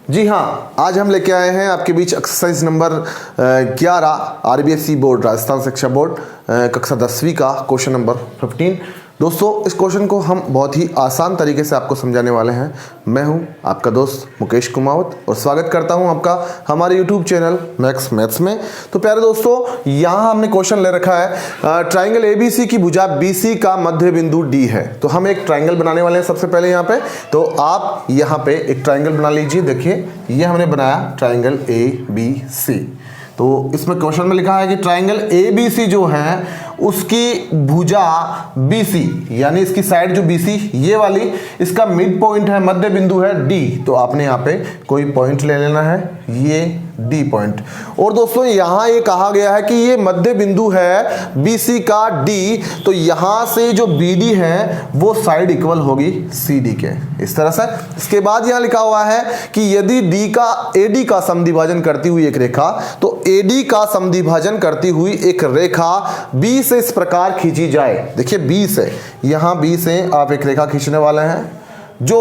जी हाँ, आज हम लेके आए हैं आपके बीच exercise number 11 RBSE board Rajasthan Shiksha board कक्षा 10वीं का क्वेश्चन नंबर 15। दोस्तों, इस क्वेश्चन को हम बहुत ही आसान तरीके से आपको समझाने वाले हैं। मैं हूं आपका दोस्त मुकेश कुमावत और स्वागत करता हूं आपका हमारे यूट्यूब चैनल मैक्स मैथ्स में। तो प्यारे दोस्तों, यहाँ हमने क्वेश्चन ले रखा है ट्राइंगल एबीसी की भुजा बीसी का मध्य बिंदु डी है। तो हम एक ट्राइंगल बनाने वाले हैं सबसे पहले यहाँ पे। तो आप यहाँ पे एक ट्राइंगल बना लीजिए। देखिए, ये हमने बनाया ट्राइंगल ए बी सी। तो इसमें क्वेश्चन में लिखा है कि ट्राइंगल ए बी सी जो है उसकी भुजा BC, यानी इसकी साइड जो BC ये वाली, इसका मिड पॉइंट है, मध्य बिंदु है D। तो आपने यहाँ पे कोई पॉइंट ले लेना है, ये D पॉइंट। और दोस्तों, यहाँ ये कहा गया है कि ये मध्य बिंदु है BC का D। तो यहाँ से जो BD है वो साइड इक्वल होगी CD के, इस तरह से। इसके बाद यहाँ लिखा हुआ है कि यदि AD का समद्विभाजन करती हुई एक रेखा, तो AD का समद्विभाजन करती हुई एक रेखा B से इस प्रकार खींची जाए। देखिए, B से, यहाँ B से आप एक रेखा खींचने वाले हैं जो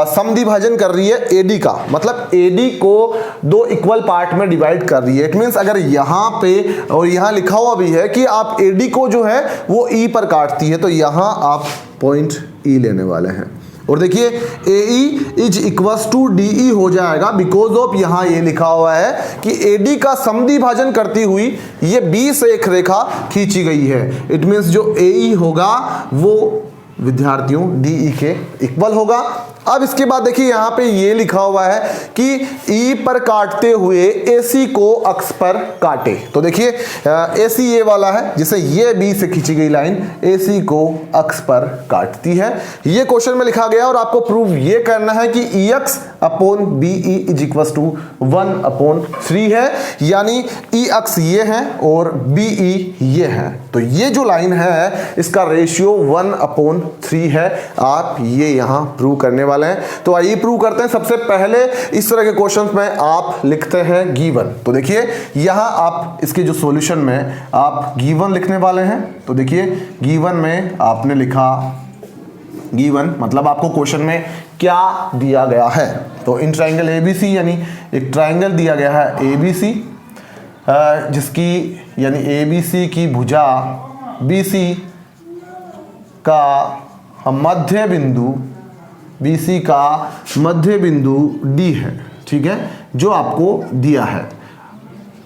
समद्विभाजन कर रही है AD का, मतलब AD को दो इक्वल पार्ट में डिवाइड कर रही है। इट मींस अगर यहाँ पे और यहाँ लिखा हुआ भी है कि आप AD को जो है वो E पर काटती है, तो यहाँ आप पॉइंट E लेने वाले हैं। और देखिए, AE is equals to DE हो जाएगा, बिकॉज ऑफ यहाँ ये लिखा हुआ है कि AD का समद्विभाजन करती हुई ये B से एक रेखा खींची गई है। इट मीन्स जो AE होगा वो विद्यार्थियों DE के इक्वल होगा। अब इसके बाद देखिए, यहाँ पे ये लिखा हुआ है कि E पर काटते हुए AC को अक्ष पर काटे। तो देखिए, AC ये वाला है जिसे ये B से खींची गई लाइन AC को अक्ष पर काटती है। ये क्वेश्चन में लिखा गया और आपको प्रूव ये करना है कि EX upon BE is equal to 1/3 है, यानी EX ये है और BE ये है। तो ये जो लाइन है इसका रेशियो 1/3 है। आप ये यहाँ प्रूव करने वाले हैं। तो आइए प्रूव करते हैं। सबसे पहले इस तरह के क्वेश्चंस में आप लिखते हैं गिवन। तो देखिए, यहाँ आप इसके जो सॉल्यूशन में आप गिवन लिखने वाले हैं। तो देखिए, गिवन में आपने लिखा, गिवन मतलब आपको क्वेश्चन में क्या दिया गया है। तो इन ट्राइंगल ABC, यानी एक ट्राइंगल दिया गया है ABC जिसकी यानी ABC की भुजा BC का मध्य बिंदु, BC का मध्य बिंदु D है, ठीक है, जो आपको दिया है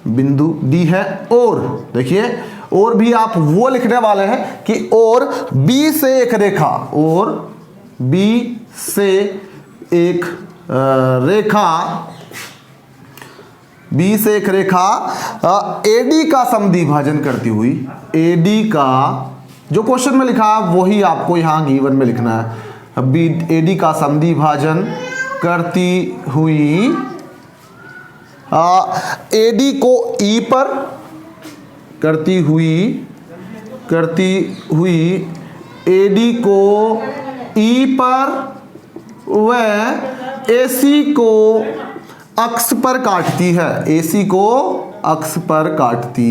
बिंदु D है। और देखिए, और भी आप वो लिखने वाले हैं कि और B से एक रेखा, और B से एक रेखा, B से एक रेखा AD का समद्विभाजन करती हुई, AD का जो क्वेश्चन में लिखा है वही आपको यहाँ गिवन में लिखना है। AD का समद्विभाजन करती हुई AD को E पर करती हुई AD को E पर व AC को अक्ष पर काटती है, AC को अक्ष पर काटती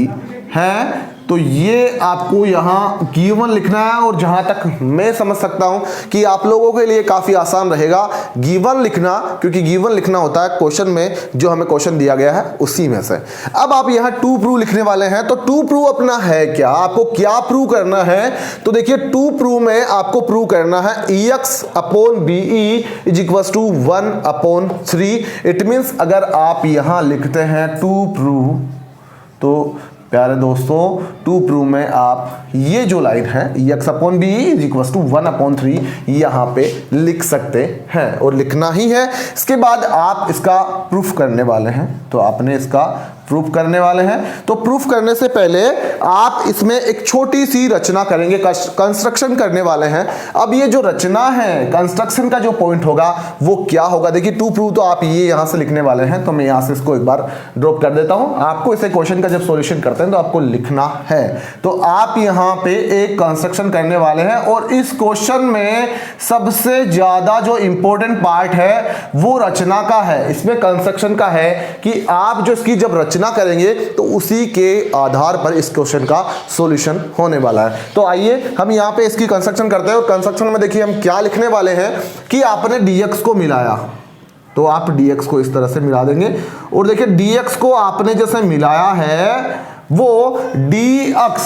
है। तो ये आपको यहाँ गिवन लिखना है। और जहां तक मैं समझ सकता हूं कि आप लोगों के लिए काफी आसान रहेगा गिवन लिखना, क्योंकि गिवन लिखना होता है क्वेश्चन में जो हमें क्वेश्चन दिया गया है उसी में से। अब आप यहाँ टू प्रूव लिखने वाले हैं। तो टू प्रूव अपना है क्या, आपको क्या प्रूव करना है? तो देखिए, टू प्रूव में आपको प्रूव करना है EX upon BE is equal to 1/3। It means अगर आप यहाँ लिखते हैं टू प्रूव, तो प्यारे दोस्तों, टू प्रूव में आप ये जो लाइन है EX upon BE is equal to 1/3 यहाँ पे लिख सकते हैं, और लिखना ही है। इसके बाद आप इसका प्रूफ करने वाले हैं। तो आपने इसका प्रूफ करने वाले हैं। तो प्रूफ करने से पहले आप इसमें एक छोटी सी रचना करेंगे, कंस्ट्रक्शन करने वाले हैं। अब ये जो रचना है, कंस्ट्रक्शन का जो पॉइंट होगा वो क्या होगा? देखिए, टू प्रूव तो आप ये यहाँ से लिखने वाले हैं। तो मैं यहाँ से इसको एक बार ड्रॉप कर देता हूँ। आपको इसे क्वेश्चन का जब सॉल्यूशन करते हैं तो आपको लिखना है। तो आप यहाँ पे एक कंस्ट्रक्शन करने वाले हैं, और इस क्वेश्चन में सबसे ज्यादा जो इंपॉर्टेंट पार्ट है वो रचना का है, इसमें कंस्ट्रक्शन का है कि आप जो इसकी जब रचना करेंगे तो उसी के आधार पर इस क्वेश्चन का सॉल्यूशन होने वाला है। तो आइए हम यहाँ पे इसकी कंस्ट्रक्शन करते हैं। और कंस्ट्रक्शन में देखिए हम क्या लिखने वाले हैं कि आपने dx को मिलाया, तो आप dx को इस तरह से मिला देंगे और देखिए dx को आपने जैसे मिलाया है वो dx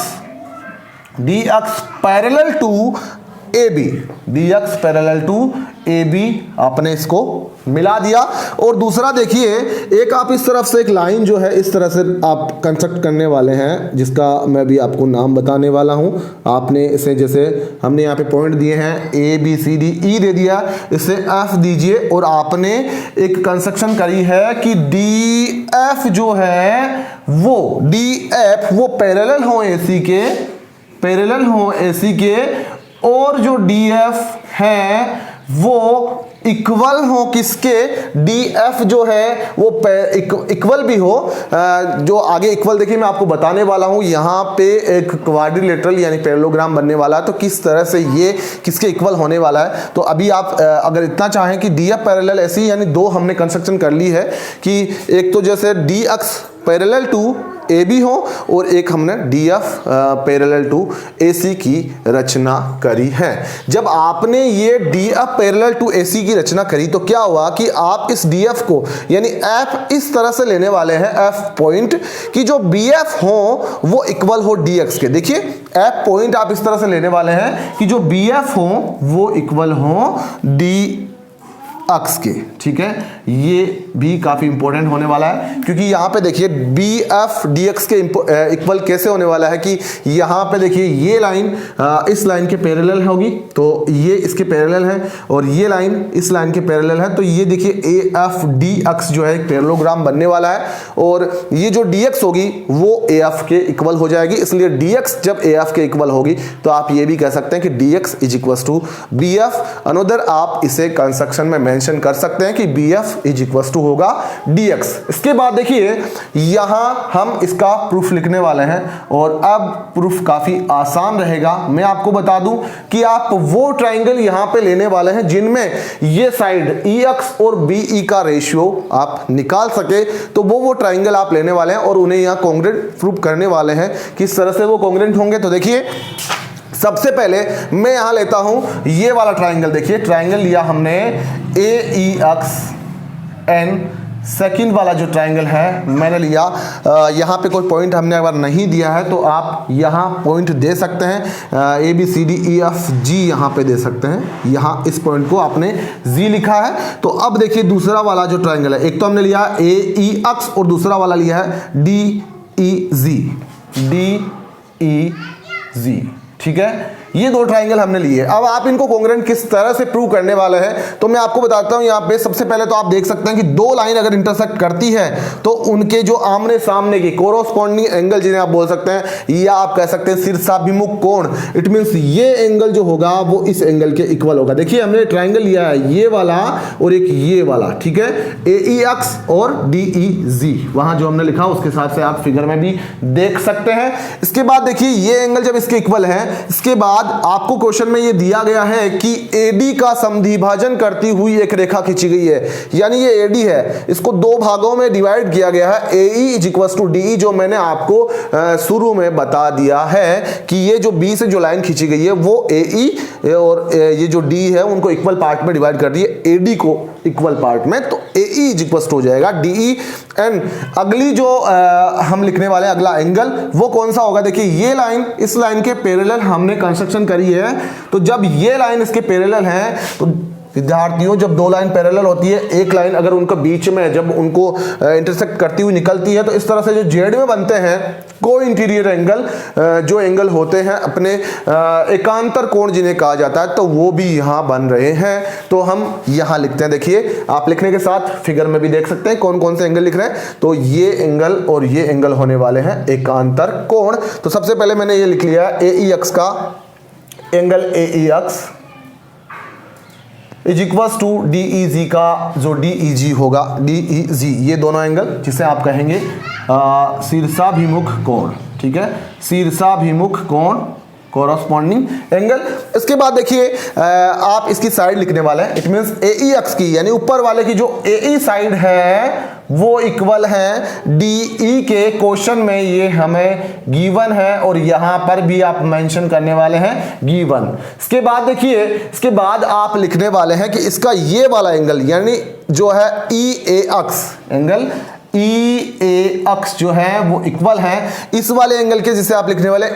parallel to AB, dx parallel to AB आपने इसको मिला दिया। और दूसरा देखिए एक आप इस तरफ से एक लाइन जो है इस तरह से आप कंस्ट्रक्ट करने वाले हैं जिसका मैं भी आपको नाम बताने वाला हूं। आपने इसे जैसे हमने यहाँ पे पॉइंट दिए हैं ABCDE दे दिया, इसे F दीजिए और आपने एक कंस्ट्रक्शन करी है कि DF जो है वो पैरेलल हो AC के और जो DF है वो इक्वल हो किसके, DF जो है वो इक्वल भी हो, जो आगे इक्वल देखिए मैं आपको बताने वाला हूं। यहां पे एक क्वाड्रिलेटरल यानी पैरेललोग्राम बनने वाला है, तो किस तरह से ये किसके इक्वल होने वाला है। तो अभी आप अगर इतना चाहें कि DF पैरेलल ऐसी यानी दो हमने कंस्ट्रक्शन कर ली है कि एक तो जैसे DX पैरेलल टू AB हो और एक हमने DF पैरेलल टू AC की रचना करी है। जब आपने ये DF पैरेलल टू AC की रचना करी तो क्या हुआ कि आप इस DF को यानी F इस तरह से लेने वाले हैं F पॉइंट कि जो BF हो वो इक्वल हो DX के। देखिए F पॉइंट आप इस तरह से लेने वाले हैं कि जो BF हो वो इक्वल हो DX के, ठीक है। ये भी काफी इंपॉर्टेंट होने वाला है क्योंकि यहां पे देखिए BF DX के इक्वल कैसे होने वाला है कि यहां पे देखिए ये लाइन इस लाइन के पैरेलल होगी तो ये इसके पैरेलल है और ये लाइन इस लाइन के पैरेलल है, तो ये देखिए AF DX जो है एक पैरेललोग्राम बनने वाला है और ये जो DX होगी वो AF के इक्वल हो जाएगी। इसलिए DX जब AF के इक्वल होगी तो आप ये भी कह सकते हैं कि DX is equal to BF। Another आप इसे कंस्ट्रक्शन में मेंशन कर सकते हैं कि BF इज इक्वल टू होगा DX। इसके बाद देखिए यहां हम इसका प्रूफ लिखने वाले हैं और अब प्रूफ काफी आसान रहेगा। मैं आपको बता दूं कि आप वो ट्राइंगल यहां पे लेने वाले हैं जिनमें ये साइड EX और BE का रेशियो आप निकाल सके, तो वो ट्राइंगल आप लेने वाले हैं और उन्हें यहां कॉन्ग्रुएंट प्रूफ करने वाले हैं। किस तरह से वो कॉन्ग्रुएंट होंगे तो देखिए सबसे पहले मैं यहां लेता हूं ये वाला ट्राइंगल। देखिए ट्राइंगल लिया हमने AEXN, सेकंड वाला जो ट्राइंगल है मैंने लिया, यहाँ पे कोई पॉइंट हमने अगर नहीं दिया है तो आप यहाँ पॉइंट दे सकते हैं, ABCDEFG यहाँ पे दे सकते हैं। यहाँ इस पॉइंट को आपने G लिखा है। तो अब देखिए दूसरा वाला जो ट्राइंगल है, एक तो हमने लिया AEX और दूसरा वाला लिया है DEZ, ठीक है। ये दो ट्राइंगल हमने लिए। अब आप इनको कॉन्ग्रुएंट किस तरह से प्रूव करने वाले हैं तो मैं आपको बताता हूं। यहाँ पे सबसे पहले तो आप देख सकते हैं कि दो लाइन अगर इंटरसेक्ट करती है तो उनके जो आमने सामने की कोरोस्पोंडिंग एंगल जिन्हें आप बोल सकते हैं या आप कह सकते हैं शीर्षाभिमुख कोण, इट मींस ये एंगल जो होगा वो इस एंगल के इक्वल होगा। देखिए हमने ट्राइंगल लिया है ये वाला और एक ये वाला, ठीक है, AEX और DEZ, वहां जो हमने लिखा उसके हिसाब से आप फिगर में भी देख सकते हैं। इसके बाद देखिए ये एंगल जब इसके इक्वल है, इसके बाद आपको क्वेश्चन में ये दिया गया है कि AD का समद्विभाजन करती हुई एक रेखा खींची गई है, यानी ये AD है, इसको दो भागों में डिवाइड किया गया है, AE is equal to DE, जो मैंने आपको शुरू में बता दिया है कि ये जो B से जो लाइन खींची गई है वो AE और ये जो D है उनको इक्वल पार्ट में डिवाइड कर दिए AD को इक्वल पार्ट में, तो AE इज इक्वल टू हो जाएगा DEN। अगली जो हम लिखने वाले अगला एंगल वो कौन सा होगा, देखिए ये लाइन इस लाइन के पैरेलल हमने कंस्ट्रक्शन करी है, तो जब ये लाइन इसके पैरेलल है तो विद्यार्थियों जब दो लाइन पैरेलल होती है, एक लाइन अगर उनका बीच में जब उनको इंटरसेक्ट करती हुई निकलती है तो इस तरह से जो जेड में बनते हैं को इंटीरियर एंगल, जो एंगल होते हैं अपने एकांतर कोण जिन्हें कहा जाता है, तो वो भी यहाँ बन रहे हैं। तो हम यहाँ लिखते हैं, देखिए आप लिखने के साथ फिगर में भी देख सकते हैं कौन कौन से एंगल लिख रहे हैं। तो ये एंगल और ये एंगल होने वाले हैं एकांतर कोण। तो सबसे पहले मैंने ये लिख लिया AEX का angle AEX is equal to DEZ का जो DEG होगा DEZ, ये दोनों एंगल जिसे आप कहेंगे शीर्षाभिमुख कोण, ठीक है, शीर्षाभिमुख कोण कॉरस्पॉन्डिंग एंगल। इसके बाद देखिए आप इसकी साइड लिखने वाले हैं, इट मींस AE अक्ष की यानी ऊपर वाले की जो AE साइड है वो इक्वल है DE के। क्वेश्चन में ये हमें गिवन है और यहां पर भी आप मेंशन करने वाले हैं गिवन। इसके बाद देखिए, इसके बाद आप लिखने वाले हैं कि इसका ये वाला एंगल यानी जो है EA अक्ष, एंगल EA अक्ष जो है वो इक्वल है इस वाले एंगल के, जिसे आप लिखने वाले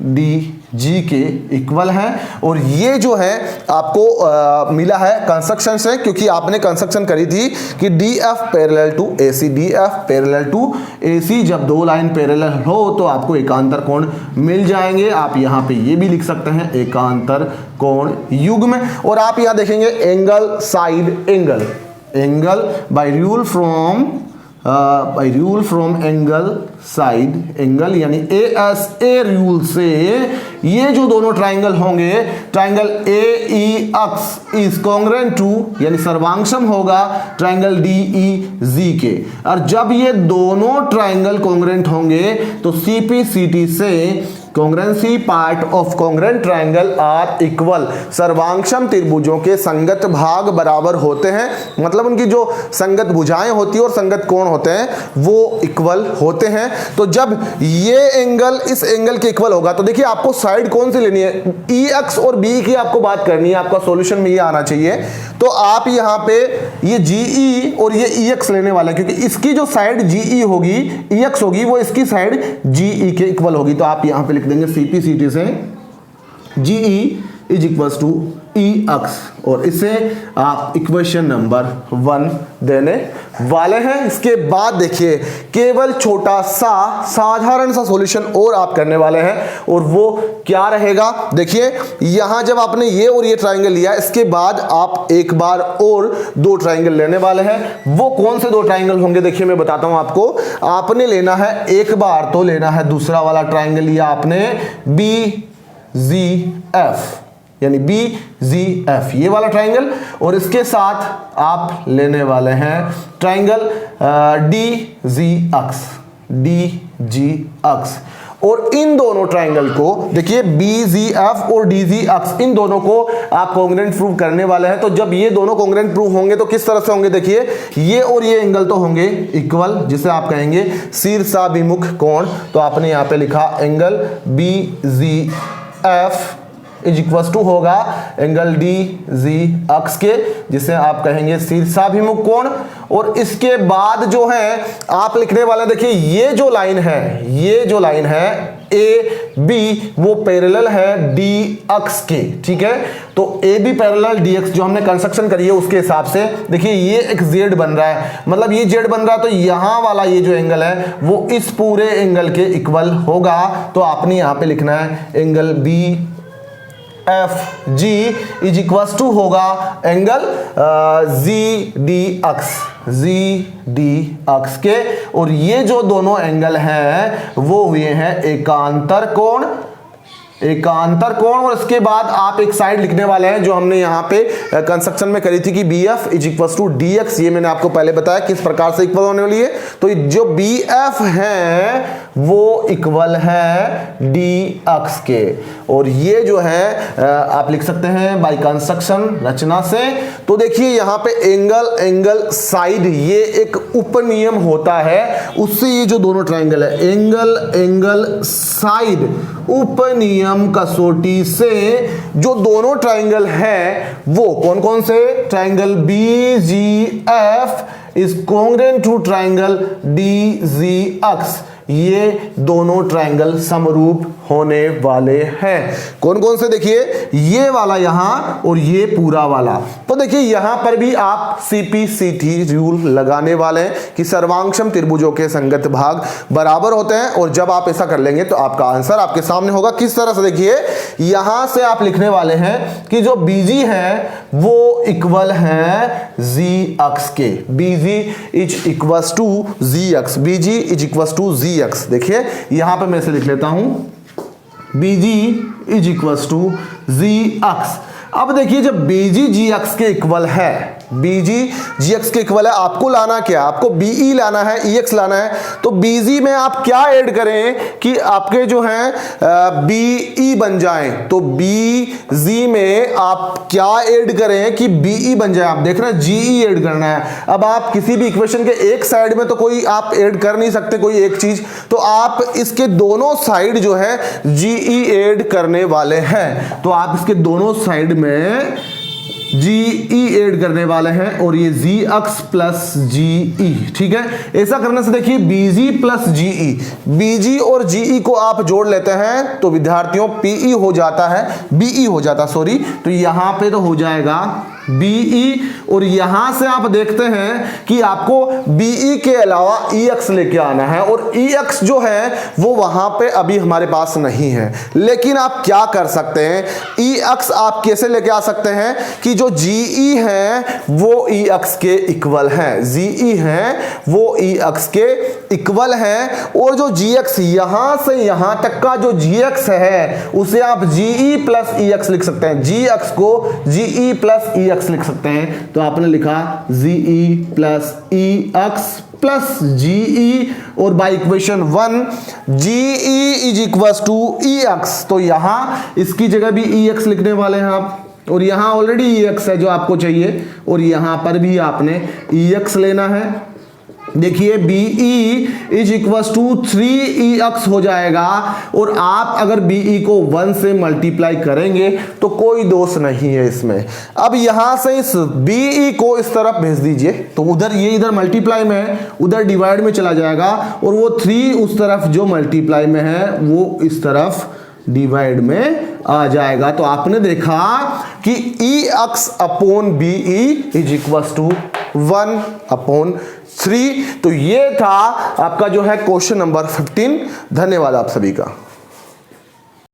EDG के इक्वल है। और ये जो है आपको मिला है कंस्ट्रक्शन से, क्योंकि आपने कंस्ट्रक्शन करी थी कि DF parallel to AC, DF parallel to AC, जब दो लाइन पैरेलल हो तो आपको एकांतर कोण मिल जाएंगे। आप यहाँ पे ये भी लिख सकते हैं एकांतर कोण युग्म। और आप यहाँ देखेंगे angle side angle, angle by rule from angle side angle यानी ASA रूल से ये जो दोनों ट्राइंगल होंगे, ट्राइंगल AE अक्ष इज कॉन्ग्रुएंट टू यानी सर्वांशम होगा ट्राइंगल DEG के। और जब ये दोनों ट्राइंगल कॉन्ग्रुएंट होंगे तो CPCT से congruency part of congruent triangle are equal, सर्वांशम त्रिभुजों के संगत भाग बराबर होते हैं, मतलब उनकी जो संगत भुजाएं होती है और संगत कोण होते हैं वो इक्वल होते हैं। तो जब ये एंगल इस एंगल के इक्वल होगा तो देखिए आपको साइड कौन सी लेनी है, E अक्ष और B की आपको बात करनी है, आपका सॉल्यूशन में ये आना चाहिए। तो आप यहाँ पे ये GE और ये E अक्ष लेने वाला है, क्योंकि इसकी जो साइड GE होगी, E अक्ष होगी, वो इसकी साइड GE के इक्वल होगी। तो आप यहाँ पे लिख देंगे CPCT से GE is equals to E X, और इसे आप इक्वेशन नंबर 1 देने वाले हैं। इसके बाद देखिए केवल छोटा सा साधारण सा सॉल्यूशन और आप करने वाले हैं, और वो क्या रहेगा, देखिए यहां जब आपने ये और ये ट्राइंगल लिया, इसके बाद आप एक बार और दो ट्राइंगल लेने वाले हैं। वो कौन से दो ट्राइंगल होंगे, देखिए मैं बताता हूं आपको। आपने लेना है एक बार तो लेना है दूसरा वाला ट्राइंगल लिया आपने BGF यानी BGF ये वाला ट्राइंगल, और इसके साथ आप लेने वाले हैं ट्राइंगल DG अक्ष। और इन दोनों ट्राइंगल को देखिए BGF और DG अक्ष, इन दोनों को आप कॉन्ग्रुएंट प्रूव करने वाले हैं। तो जब ये दोनों कॉन्ग्रुएंट प्रूव होंगे तो किस तरह से होंगे, देखिए ये और ये एंगल तो होंगे इक्वल, जिसे आप कहेंगे शीर्षाभिमुख कोण। तो आपने यहाँ पे लिखा angle BGF is equal to होगा एंगल DG अक्ष के, जिसे आप कहेंगे शीर्षाभिमुख कोण। और इसके बाद जो है आप लिखने वाले, देखिए ये जो लाइन है, ये जो लाइन है AB वो पैरेलल है D अक्ष के, ठीक है। तो AB पैरेलल D अक्ष जो हमने कंस्ट्रक्शन करी है उसके हिसाब से देखिए ये एक Z बन रहा है, मतलब ये Z बन रहा है, तो यहां वाला ये जो एंगल है वो इस पूरे एंगल के इक्वल होगा। तो आपने यहां पे लिखना है angle BFG is equal to होगा एंगल ZD अक्ष के। और ये जो दोनों एंगल हैं वो हुए हैं एकांतर कोण, एकांतर कोण। और इसके बाद आप एक साइड लिखने वाले हैं जो हमने यहाँ पे कंस्ट्रक्शन में करी थी कि BF is equal to DX, ये मैंने आपको पहले बताया किस प्रकार से इक्वल होने वाली है। तो जो BF है वो इक्वल है D अक्ष के, और ये जो है आप लिख सकते हैं बाय कंस्ट्रक्शन रचना से। तो देखिए यहाँ पे एंगल साइड ये एक उपनियम होता है, उससे ये जो दोनों ट्राइंगल है एंगल साइड उपनियम कसौटी से जो दोनों ट्राइंगल हैं वो कौन कौन से, triangle BGF is congruent to triangle DG X, ये दोनों ट्राइंगल समरूप होने वाले हैं। कौन कौन से, देखिए ये वाला यहां और ये पूरा वाला। तो देखिए यहां पर भी आप CPCT रूल लगाने वाले हैं कि सर्वांशम त्रिभुजों के संगत भाग बराबर होते हैं, और जब आप ऐसा कर लेंगे तो आपका आंसर आपके सामने होगा। किस तरह से, देखिए यहां से आप लिखने वाले हैं कि जो BG है वो इक्वल है Z अक्ष के, BG is equal to Z X, BG is equal to Z X. देखिए यहां पे मैं इसे लिख लेता हूं BG is equal to Z X. अब देखिए जब बीजी जी एक्स के इक्वल है, बीजी जी एक्स के इक्वल है, आपको लाना क्या, आपको बीई लाना है, ई एक्स लाना है। तो बीजी में आप क्या ऐड करें कि आपके जो हैं बीई बन जाएं, तो बीजी में आप क्या ऐड करें कि बीई बन जाए। आप देख रहे हैं जीई ऐड करना है। अब आप किसी भी इक्वेशन के एक साइड में तो कोई आप ऐड कर नहीं सकते कोई एक चीज, तो आप इसके दोनों साइड जो है जीई ऐड करने वाले हैं। तो आप इसके दोनों साइड में जीई ऐड करने वाले हैं और ये जी एक्स प्लस जीई, ठीक है। ऐसा करने से देखिए बीजी प्लस जीई, बीजी और जीई को आप जोड़ लेते हैं तो विद्यार्थियों पीई हो जाता है, बीई हो जाता सॉरी, तो यहां पे तो हो जाएगा बीई, और यहां से आप देखते हैं कि आपको बीई के अलावा ईएक्स लेके आना है, और ईएक्स जो है वो वहां पे अभी हमारे पास नहीं है। लेकिन आप क्या कर सकते हैं, ईएक्स आप कैसे लेके आ सकते हैं कि जो जीई है वो ईएक्स के इक्वल है, जीई है वो ईएक्स के इक्वल है, और जो जीएक्स यहां से यहां तक का जो जीएक्स है उसे आप जीई प्लस ईएक्स लिख सकते हैं, जीएक्स को जीई प्लस ईएक्स लिख सकते हैं। तो आपने लिखा GE plus EX plus GE, और by equation 1 GE is equal to EX, तो यहां इसकी जगह भी ईएक्स लिखने वाले हैं आप, और यहां ऑलरेडी ईएक्स है जो आपको चाहिए, और यहां पर भी आपने ईएक्स लेना है। देखिए be is equal to 3EX हो जाएगा, और आप अगर बीई को 1 से मल्टीप्लाई करेंगे तो कोई दोष नहीं है इसमें। अब यहां से इस बीई को इस तरफ भेज दीजिए, तो उधर ये इधर मल्टीप्लाई में है, उधर डिवाइड में चला जाएगा, और वो 3 उस तरफ जो मल्टीप्लाई में है वो इस तरफ डिवाइड में आ जाएगा। तो आपने देखा कि EX upon B E is equal to 1/3। तो ये था आपका जो है क्वेश्चन नंबर 15। धन्यवाद आप सभी का।